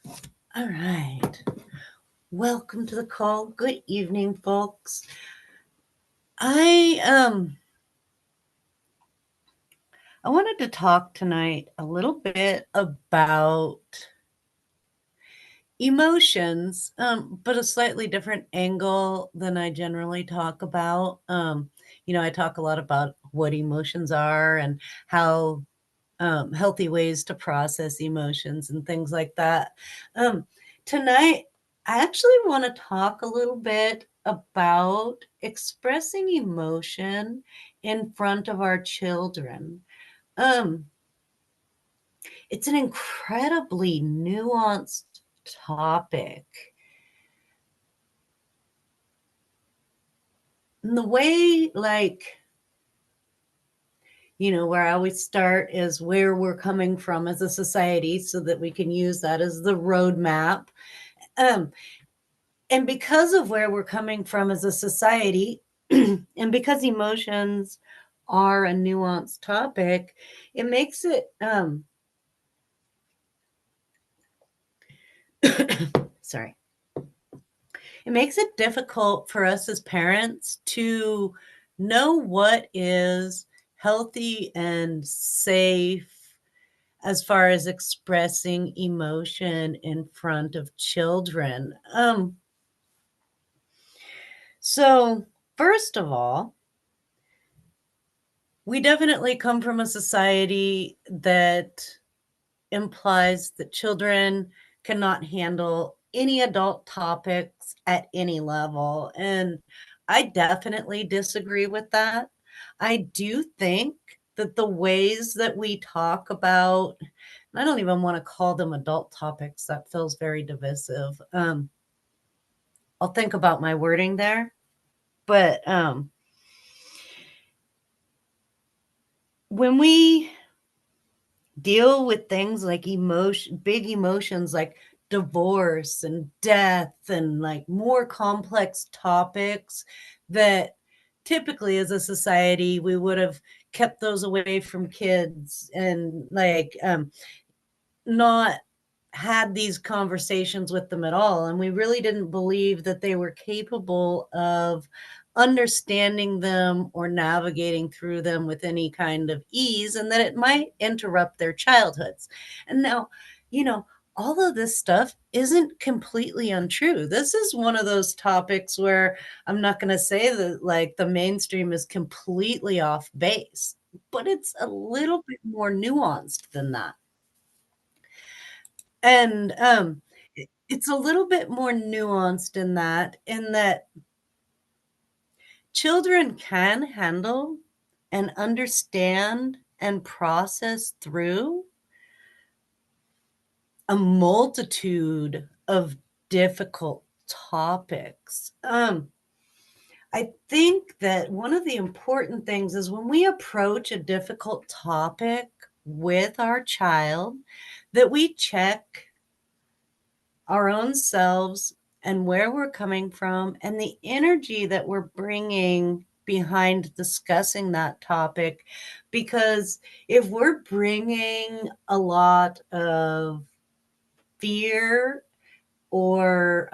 All right. Welcome to the call. Good evening, folks. I I wanted to talk tonight a little bit about emotions, but a slightly different angle than I generally talk about. I talk a lot about what emotions are and how healthy ways to process emotions and things like that. Um, Tonight, I actually want to talk a little bit about expressing emotion in front of our children. Um, it's an incredibly nuanced topic. And the way, where I always start is where we're coming from as a society so that we can use that as the roadmap. Um, and because of where we're coming from as a society, and because emotions are a nuanced topic, it makes it, sorry, it makes it difficult for us as parents to know what is healthy and safe as far as expressing emotion in front of children. So, first of all, we definitely come from a society that implies that children cannot handle any adult topics at any level. And I definitely disagree with that. I do think that the ways that we talk about, and I don't even want to call them adult topics, that feels very divisive. I'll think about my wording there. But when we deal with things like big emotions like divorce and death and like more complex topics that typically as a society we would have kept those away from kids and not had these conversations with them at all. And we really didn't believe that they were capable of understanding them or navigating through them with any kind of ease, and that it might interrupt their childhoods. And now, you know, all of this stuff isn't completely untrue. This is one of those topics where I'm not going to say that like the mainstream is completely off base, but it's a little bit more nuanced than that. And, it's a little bit more nuanced in that children can handle and understand and process through a multitude of difficult topics. I think that one of the important things is when we approach a difficult topic with our child, that we check our own selves and where we're coming from and the energy that we're bringing behind discussing that topic. Because if we're bringing a lot of fear or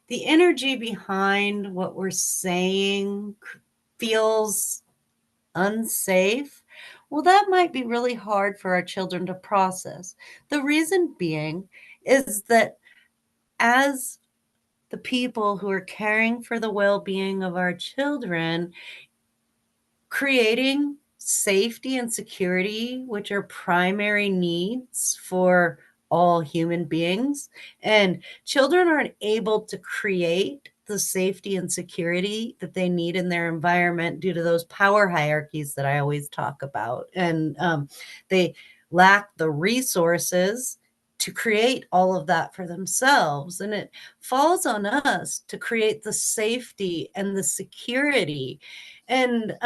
the energy behind what we're saying feels unsafe, well, that might be really hard for our children to process. The reason being is that as the people who are caring for the well-being of our children, creating safety and security, which are primary needs for all human beings, and children aren't able to create the safety and security that they need in their environment due to those power hierarchies that I always talk about. And they lack the resources to create all of that for themselves. And it falls on us to create the safety and the security. And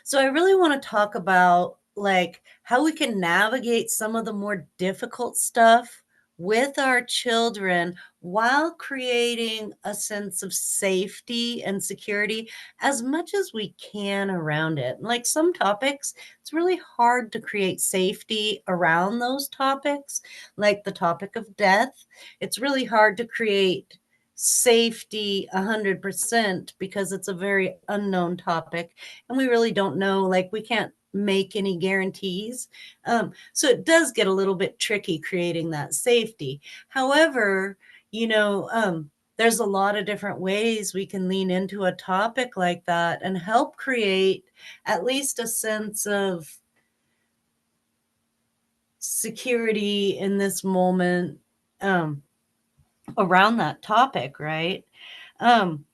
so I really want to talk about like how we can navigate some of the more difficult stuff with our children while creating a sense of safety and security as much as we can around it. Like some topics, it's really hard to create safety around those topics, like the topic of death. It's really hard to create safety 100% because it's a very unknown topic and we really don't know, like we can't make any guarantees. So it does get a little bit tricky creating that safety. However, there's a lot of different ways we can lean into a topic like that and help create at least a sense of security in this moment around that topic, right? Um,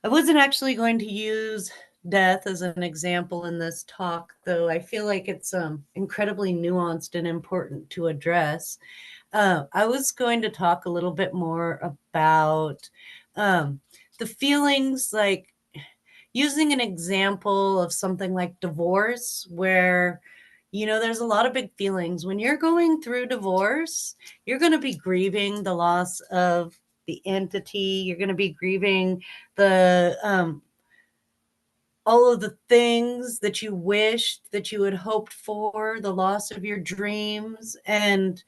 I wasn't actually going to use death as an example in this talk, though I feel like it's incredibly nuanced and important to address. I was going to talk a little bit more about the feelings, like using an example of something like divorce, where, there's a lot of big feelings. When you're going through divorce, you're going to be grieving the loss of the entity. You're going to be grieving the all of the things that you wished that you had hoped for, the loss of your dreams. And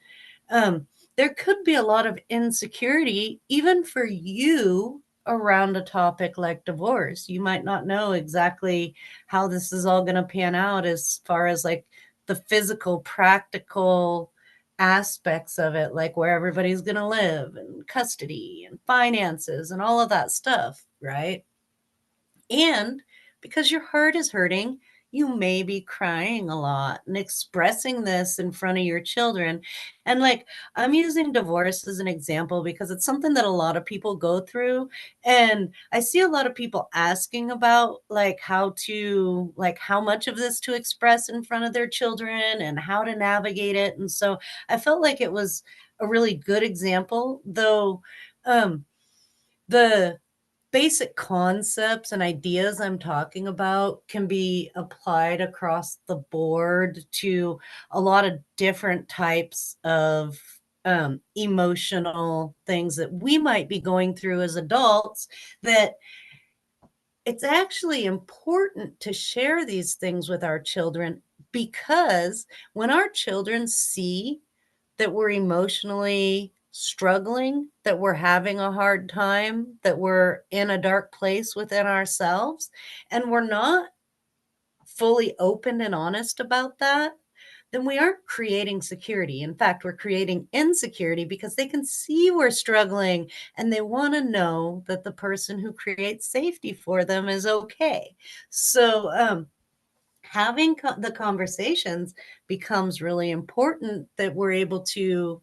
um, there could be a lot of insecurity, even for you, around a topic like divorce. You might not know exactly how this is all going to pan out as far as like the physical, practical aspects of it, like where everybody's going to live and custody and finances and all of that stuff, right? And because your heart is hurting, you may be crying a lot and expressing this in front of your children. And like, I'm using divorce as an example because it's something that a lot of people go through. And I see a lot of people asking about like how much of this to express in front of their children and how to navigate it. And so I felt like it was a really good example, though. The basic concepts and ideas I'm talking about can be applied across the board to a lot of different types of emotional things that we might be going through as adults, that it's actually important to share these things with our children, because when our children see that we're emotionally struggling, that we're having a hard time, that we're in a dark place within ourselves, and we're not fully open and honest about that, then we aren't creating security. In fact, we're creating insecurity because they can see we're struggling and they want to know that the person who creates safety for them is okay. So, having the conversations becomes really important, that we're able to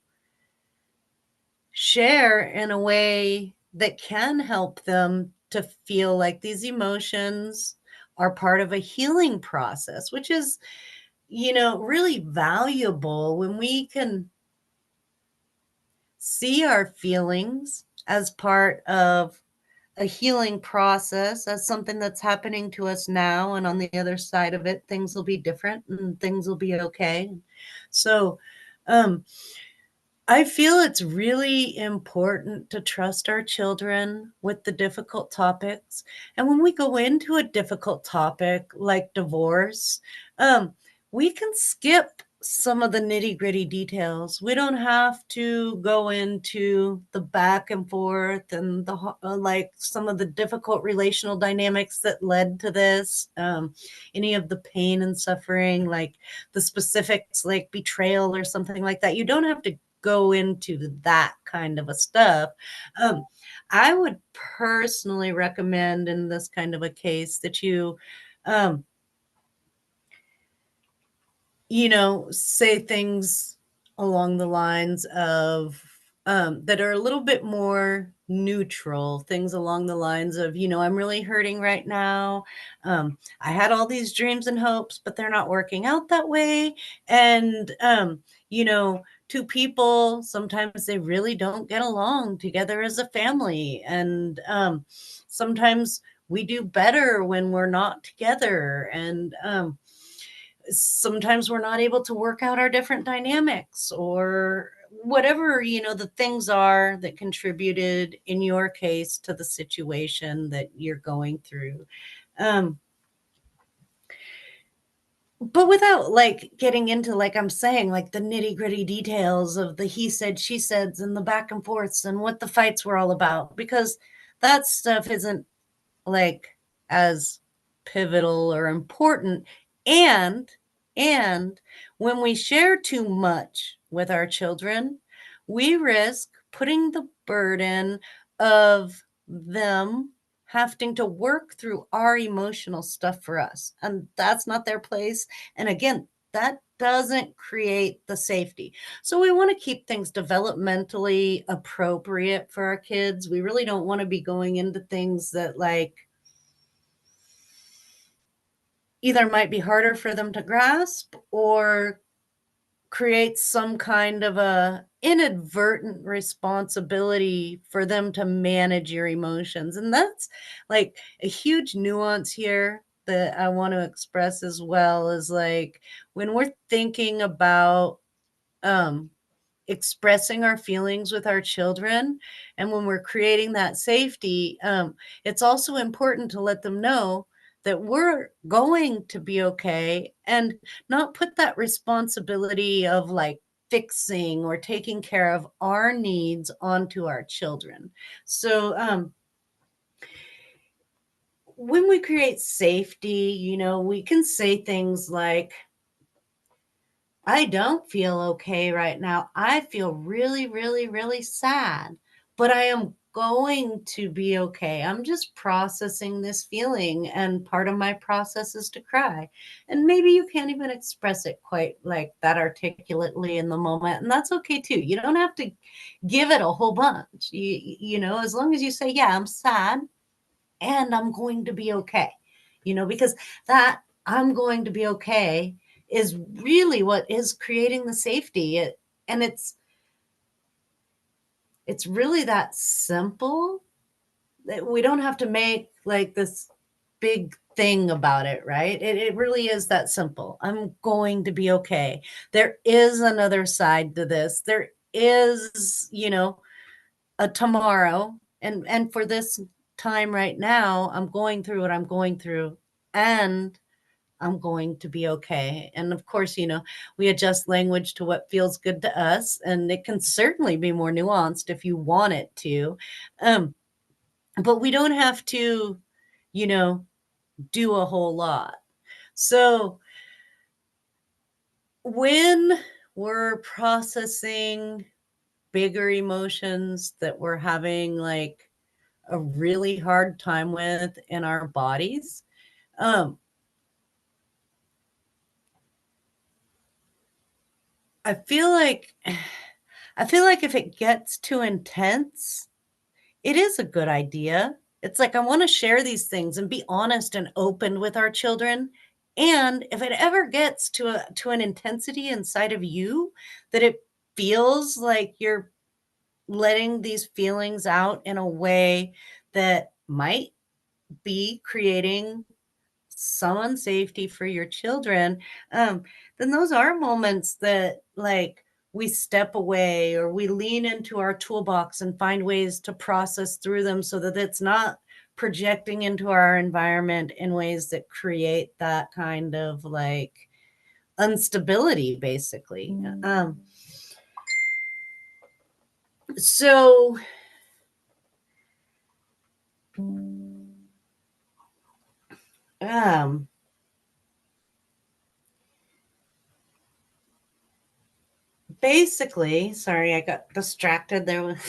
share in a way that can help them to feel like these emotions are part of a healing process, which is, really valuable when we can see our feelings as part of a healing process, as something that's happening to us now. And on the other side of it, things will be different and things will be okay. So, um, I feel it's really important to trust our children with the difficult topics. And when we go into a difficult topic like divorce, um, we can skip some of the nitty gritty details. We don't have to go into the back and forth and like some of the difficult relational dynamics that led to this, any of the pain and suffering, like the specifics, like betrayal or something like that. You don't have to go into that kind of a stuff. Um, I would personally recommend in this kind of a case that um, say things along the lines of that are a little bit more neutral, things along the lines of, I'm really hurting right now. I had all these dreams and hopes, but they're not working out that way. And, two people, sometimes they really don't get along together as a family. And sometimes we do better when we're not together. And sometimes we're not able to work out our different dynamics, or whatever, the things are that contributed in your case to the situation that you're going through. Um, but without like getting into, like I'm saying, like the nitty gritty details of the he said, she said, and the back and forths and what the fights were all about, because that stuff isn't like as pivotal or important. and and when we share too much with our children, we risk putting the burden of them having to work through our emotional stuff for us, and that's not their place. And again, that doesn't create the safety. So we want to keep things developmentally appropriate for our kids. We really don't want to be going into things that like either might be harder for them to grasp or create some kind of a inadvertent responsibility for them to manage your emotions. And that's like a huge nuance here that I want to express as well, is like when we're thinking about um expressing our feelings with our children, and when we're creating that safety, it's also important to let them know that we're going to be okay, and not put that responsibility of like fixing or taking care of our needs onto our children. So when we create safety, we can say things like, I don't feel okay right now. I feel really, really, really sad, but I am going to be okay. I'm just processing this feeling, and part of my process is to cry. And maybe you can't even express it quite like that articulately in the moment, and that's okay too. You don't have to give it a whole bunch. As long as you say, "Yeah, I'm sad and I'm going to be okay." Because that I'm going to be okay is really what is creating the safety. And it's really that simple that we don't have to make like this big thing about it, right? It really is that simple. I'm going to be okay. There is another side to this. There is, a tomorrow, and for this time right now, I'm going through what I'm going through, and I'm going to be okay. And of course, we adjust language to what feels good to us, and it can certainly be more nuanced if you want it to. Um, but we don't have to, you know, do a whole lot. So when we're processing bigger emotions that we're having like a really hard time with in our bodies, um, I feel like I feel like if it gets too intense, it is a good idea. It's like I wanna share these things and be honest and open with our children, and if it ever gets to an intensity inside of you that it feels like you're letting these feelings out in a way that might be creating some unsafety for your children, then those are moments that like we step away or we lean into our toolbox and find ways to process through them so that it's not projecting into our environment in ways that create that kind of like instability, basically. So um basically, sorry, I got distracted there with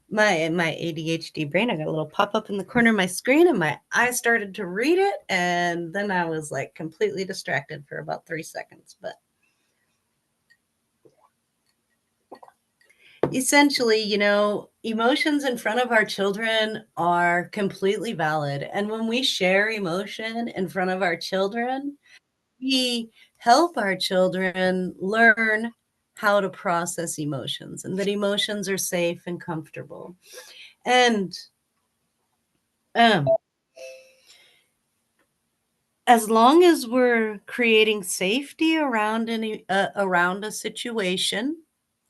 my ADHD brain. I got a little pop-up in the corner of my screen, and my eye started to read it, and then I was, like, completely distracted for about 3 seconds, but essentially, emotions in front of our children are completely valid, and when we share emotion in front of our children, we help our children learn how to process emotions, and that emotions are safe and comfortable. And um, as long as we're creating safety around around a situation,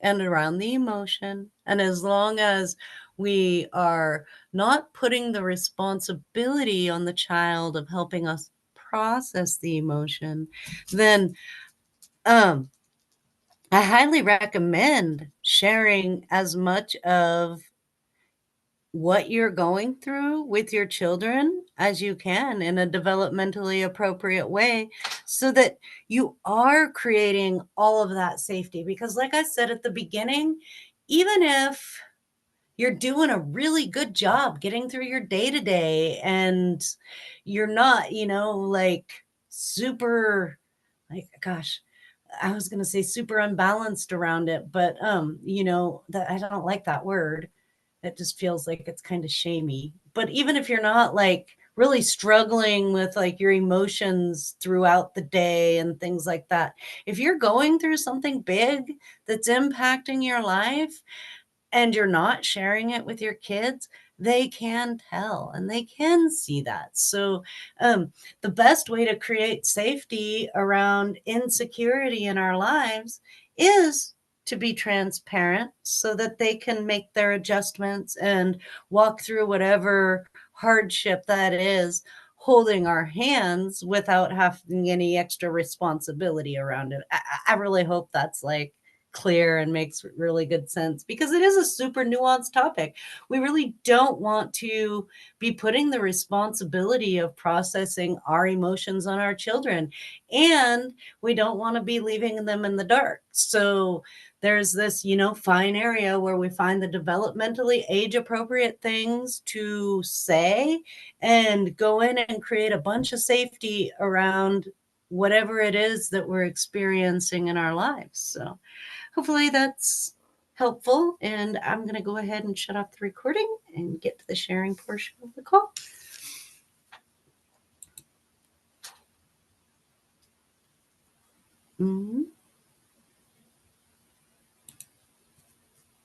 and around the emotion. And as long as we are not putting the responsibility on the child of helping us process the emotion, then um, I highly recommend sharing as much of what you're going through with your children as you can in a developmentally appropriate way so that you are creating all of that safety. Because, like I said at the beginning, even if you're doing a really good job getting through your day to day and you're not, like super, like, gosh, I was going to say super unbalanced around it, but, that I don't like that word. It just feels like it's kind of shamey. But even if you're not like really struggling with like your emotions throughout the day and things like that, if you're going through something big that's impacting your life, and you're not sharing it with your kids, they can tell and they can see that. So, the best way to create safety around insecurity in our lives is to be transparent so that they can make their adjustments and walk through whatever hardship that is, holding our hands without having any extra responsibility around it. I really hope that's like clear and makes really good sense because it is a super nuanced topic. We really don't want to be putting the responsibility of processing our emotions on our children, and we don't want to be leaving them in the dark. So there's this, fine area where we find the developmentally age appropriate things to say and go in and create a bunch of safety around whatever it is that we're experiencing in our lives. So hopefully that's helpful. And I'm going to go ahead and shut off the recording and get to the sharing portion of the call.